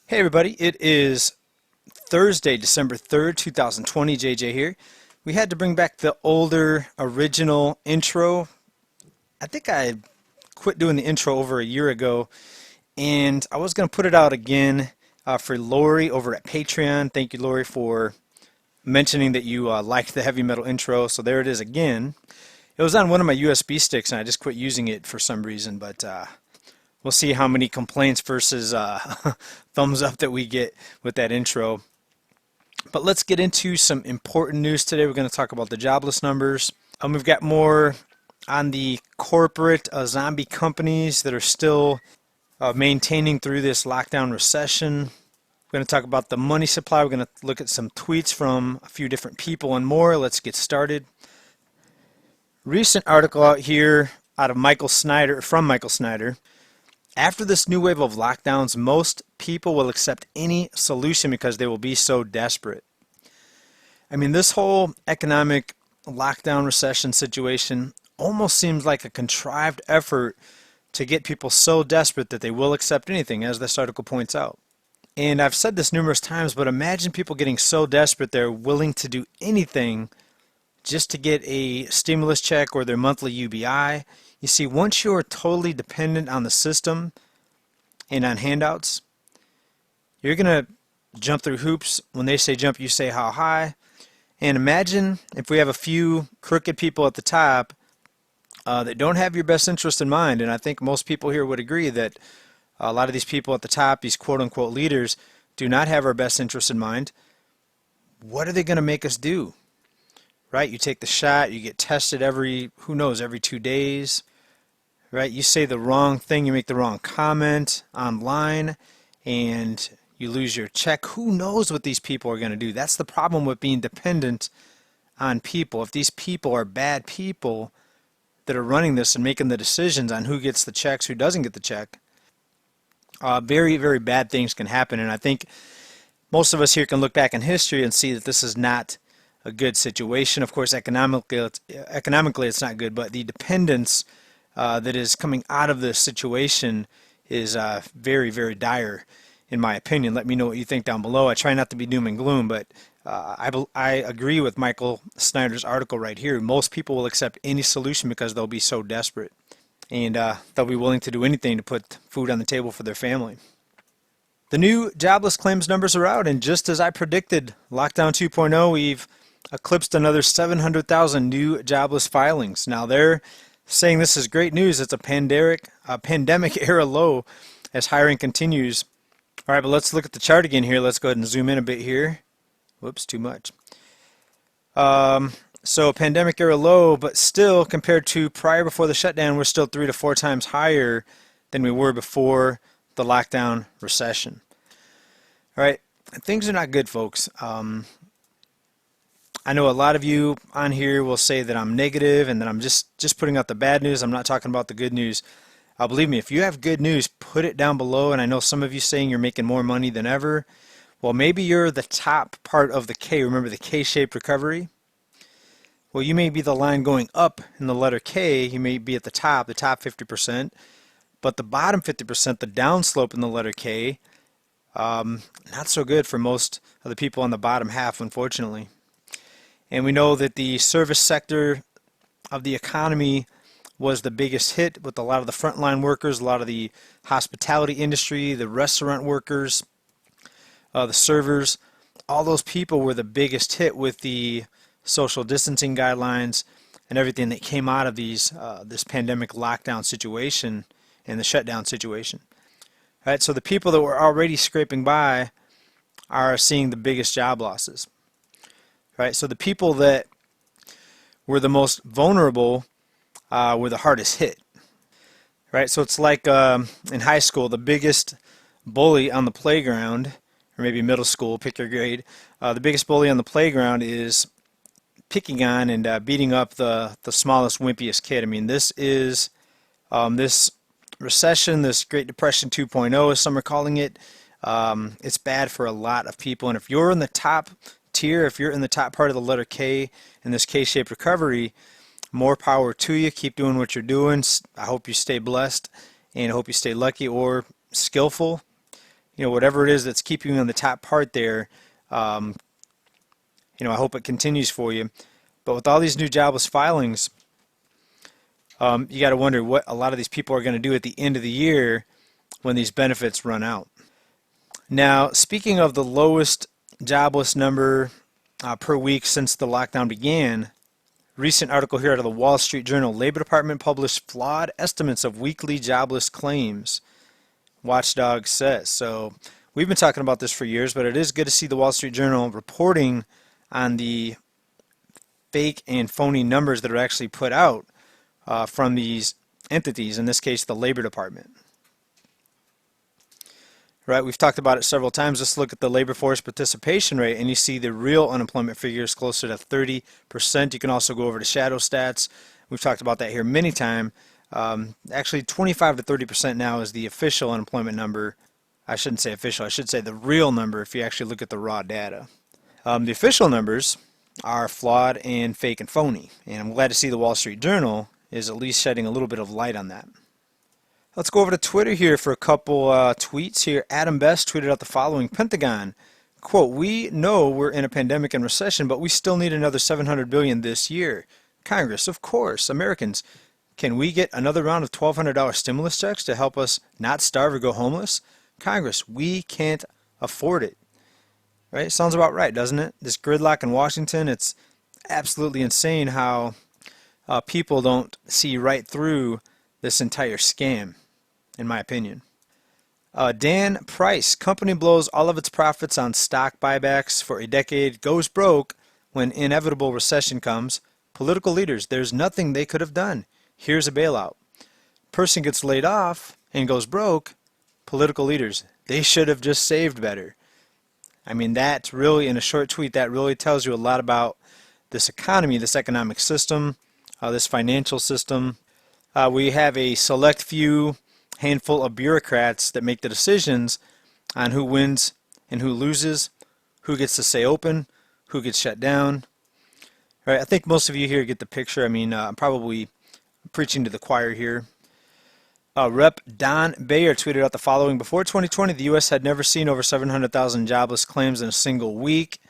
Hey everybody, it is Thursday, December 3rd, 2020. JJ here. We had to bring back the older original intro. I think I quit doing the intro over a year ago, and I was going to put it out again for Lori over at Patreon. Thank you, Lori, for mentioning that you liked the heavy metal intro. So there it is again. It was on one of my USB sticks, and I just quit using it for some reason, but we'll see how many complaints versus thumbs up that we get with that intro. But let's get into some important news today. We're going to talk about the jobless numbers. We've got more on the corporate zombie companies that are still maintaining through this lockdown recession. We're going to talk about the money supply. We're going to look at some tweets from a few different people and more. Let's get started. Recent article out here out of Michael Snyder, from Michael Snyder. After this new wave of lockdowns, most people will accept any solution because they will be so desperate. I mean, this whole economic lockdown recession situation almost seems like a contrived effort to get people so desperate that they will accept anything, as this article points out. And I've said this numerous times, but imagine people getting so desperate they're willing to do anything just to get a stimulus check or their monthly UBI. You see, once you're totally dependent on the system and on handouts, you're going to jump through hoops. When they say jump, you say how high. And imagine if we have a few crooked people at the top that don't have your best interest in mind. And I think most people here would agree that a lot of these people at the top, these quote-unquote leaders, do not have our best interest in mind. What are they going to make us do? Right? You take the shot, you get tested every 2 days. Right? You say the wrong thing, you make the wrong comment online, and you lose your check. Who knows what these people are going to do? That's the problem with being dependent on people. If these people are bad people that are running this and making the decisions on who gets the checks, who doesn't get the check, very, very bad things can happen. And I think most of us here can look back in history and see that this is not a good situation. Of course, economically it's not good, but the dependence that is coming out of this situation is very, very dire, in my opinion. Let me know what you think down below. I try not to be doom and gloom, but I agree with Michael Snyder's article right here. Most people will accept any solution because they'll be so desperate, and they'll be willing to do anything to put food on the table for their family. The new jobless claims numbers are out, and just as I predicted, Lockdown 2.0, we've eclipsed another 700,000 new jobless filings. Now they're saying this is great news. It's a pandemic era low as hiring continues. All right, but let's look at the chart again here. Let's go ahead and zoom in a bit here. Whoops, too much. So pandemic era low, but still compared to prior before the shutdown, we're still 3 to 4 times higher than we were before the lockdown recession. All right, things are not good, folks. I know a lot of you on here will say that I'm negative and that I'm just putting out the bad news. I'm not talking about the good news. Believe me, if you have good news, put it down below. And I know some of you saying you're making more money than ever. Well, maybe you're the top part of the K. Remember the K-shaped recovery? Well, you may be the line going up in the letter K. You may be at the top 50%. But the bottom 50%, the downslope in the letter K, not so good for most of the people on the bottom half, unfortunately. And we know that the service sector of the economy was the biggest hit, with a lot of the frontline workers, a lot of the hospitality industry, the restaurant workers, the servers. All those people were the biggest hit with the social distancing guidelines and everything that came out of this pandemic lockdown situation and the shutdown situation. All right, so the people that were already scraping by are seeing the biggest job losses. Right, so the people that were the most vulnerable were the hardest hit. Right, so it's like in high school, the biggest bully on the playground, or maybe middle school, pick your grade. The biggest bully on the playground is picking on and beating up the smallest, wimpiest kid. I mean, this is this recession, this Great Depression 2.0, as some are calling it. It's bad for a lot of people, and if you're in the top tier, if you're in the top part of the letter K in this K-shaped recovery, more power to you. Keep doing what you're doing. I hope you stay blessed, and I hope you stay lucky or skillful. whatever it is that's keeping you on the top part there, um, I hope it continues for you. But with all these new jobless filings, you got to wonder what a lot of these people are going to do at the end of the year when these benefits run out. Now, speaking of the lowest jobless number per week since the lockdown began, recent article here out of the Wall Street Journal, Labor Department published flawed estimates of weekly jobless claims, Watchdog says. So we've been talking about this for years, but it is good to see the Wall Street Journal reporting on the fake and phony numbers that are actually put out from these entities, in this case the Labor Department. Right, we've talked about it several times. Let's look at the labor force participation rate, and you see the real unemployment figure is closer to 30%. You can also go over to shadow stats. We've talked about that here many times. Actually, 25 to 30% now is the official unemployment number. I shouldn't say official. I should say the real number if you actually look at the raw data. The official numbers are flawed and fake and phony, and I'm glad to see the Wall Street Journal is at least shedding a little bit of light on that. Let's go over to Twitter here for a couple tweets here. Adam Best tweeted out the following: Pentagon, quote, "We know we're in a pandemic and recession, but we still need another $700 billion this year. Congress, of course. Americans, can we get another round of $1,200 stimulus checks to help us not starve or go homeless? Congress, we can't afford it." Right? Sounds about right, doesn't it? This gridlock in Washington, it's absolutely insane how people don't see right through this entire scam, in my opinion. Dan Price, company blows all of its profits on stock buybacks for a decade, goes broke when inevitable recession comes. Political leaders, there's nothing they could have done. Here's a bailout. Person gets laid off and goes broke. Political leaders, they should have just saved better. I mean, that's really, in a short tweet, that really tells you a lot about this economy, this economic system, this financial system. We have a select few handful of bureaucrats that make the decisions on who wins and who loses, who gets to stay open, who gets shut down. Right? I think most of you here get the picture. I mean, I'm probably preaching to the choir here. Rep. Don Bayer tweeted out the following: before 2020, the U.S. had never seen over 700,000 jobless claims in a single week.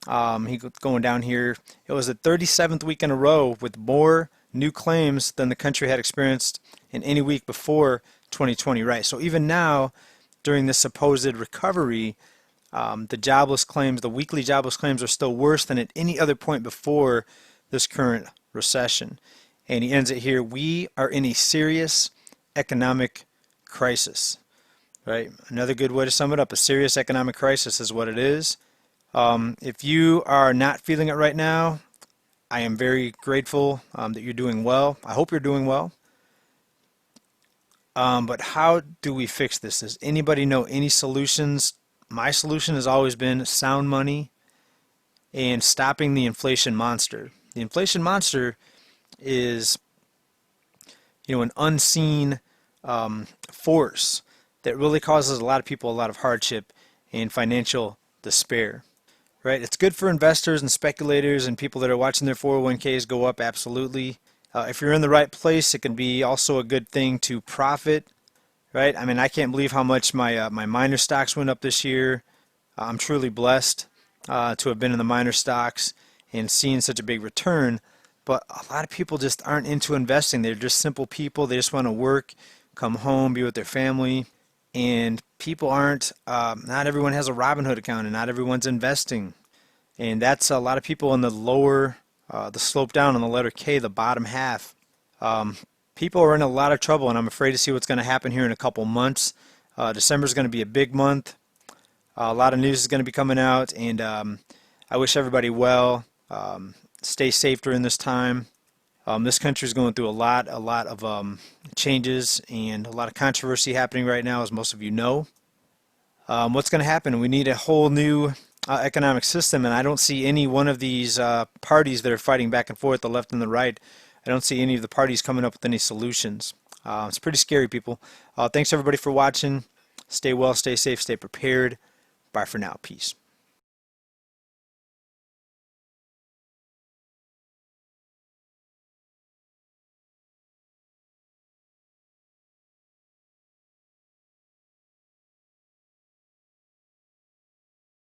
He going down here. It was the 37th week in a row with more new claims than the country had experienced in any week before 2020. Right. So even now, during this supposed recovery, the jobless claims, the weekly jobless claims, are still worse than at any other point before this current recession. And he ends it here: we are in a serious economic crisis. Right? Another good way to sum it up: a serious economic crisis is what it is. If you are not feeling it right now, I am very grateful that you're doing well. I hope you're doing well. But how do we fix this? Does anybody know any solutions? My solution has always been sound money and stopping the inflation monster. The inflation monster is, an unseen force that really causes a lot of people a lot of hardship and financial despair. Right? It's good for investors and speculators and people that are watching their 401ks go up, absolutely. If you're in the right place, it can be also a good thing to profit. Right? I mean, I can't believe how much my minor stocks went up this year. I'm truly blessed to have been in the minor stocks and seeing such a big return. But a lot of people just aren't into investing. They're just simple people. They just want to work, come home, be with their family. And people aren't, not everyone has a Robinhood account, and not everyone's investing. And that's a lot of people in the lower, the slope down on the letter K, the bottom half. People are in a lot of trouble, and I'm afraid to see what's going to happen here in a couple months. December is going to be a big month. A lot of news is going to be coming out, and I wish everybody well. Stay safe during this time. This country is going through a lot of changes and a lot of controversy happening right now, as most of you know. What's going to happen? We need a whole new economic system, and I don't see any one of these parties that are fighting back and forth, the left and the right. I don't see any of the parties coming up with any solutions. It's pretty scary, people. Thanks everybody for watching. Stay well, stay safe, stay prepared. Bye for now. Peace.